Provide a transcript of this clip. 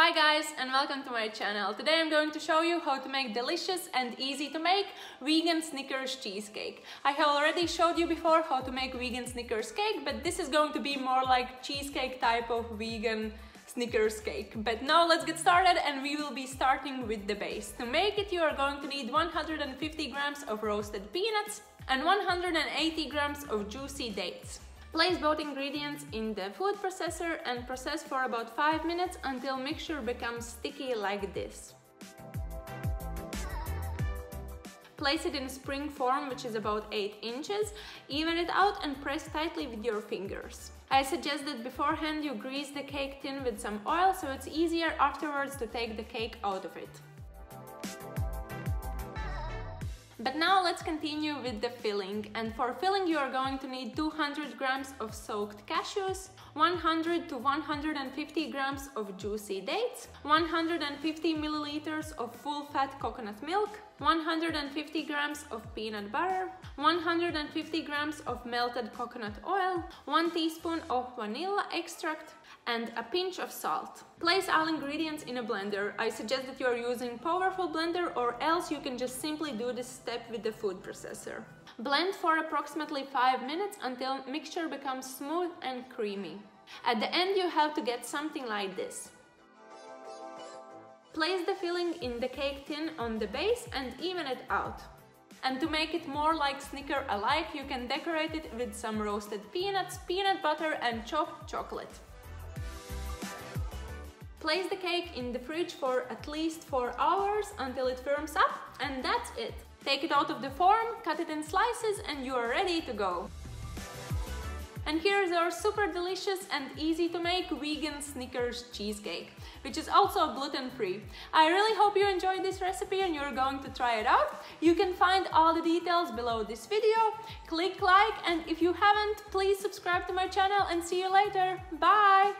Hi guys and welcome to my channel. Today I'm going to show you how to make delicious and easy to make vegan Snickers cheesecake. I have already showed you before how to make vegan Snickers cake, but this is going to be more like cheesecake type of vegan Snickers cake. But now let's get started, and we will be starting with the base. To make it you are going to need 150 grams of roasted peanuts and 180 grams of juicy dates. Place both ingredients in the food processor and process for about 5 minutes until mixture becomes sticky like this. Place it in spring form, which is about 8 inches. Even it out and press tightly with your fingers. I suggest that beforehand you grease the cake tin with some oil so it's easier afterwards to take the cake out of it. But now let's continue with the filling, and for filling you are going to need 200 grams of soaked cashews, 100 to 150 grams of juicy dates, 150 milliliters of full-fat coconut milk, 150 grams of peanut butter, 150 grams of melted coconut oil, 1 teaspoon of vanilla extract, and a pinch of salt. Place all ingredients in a blender. I suggest that you are using powerful blender, or else you can just simply do this step with the food processor. Blend for approximately 5 minutes until mixture becomes smooth and creamy. At the end you have to get something like this. Place the filling in the cake tin on the base and even it out. And to make it more like Snicker alike, you can decorate it with some roasted peanuts, peanut butter and chopped chocolate. Place the cake in the fridge for at least 4 hours until it firms up, and that's it. Take it out of the form, cut it in slices, and you are ready to go. And here is our super delicious and easy to make vegan Snickers cheesecake, which is also gluten-free. I really hope you enjoyed this recipe and you're going to try it out. You can find all the details below this video. Click like, and if you haven't, please subscribe to my channel, and see you later. Bye!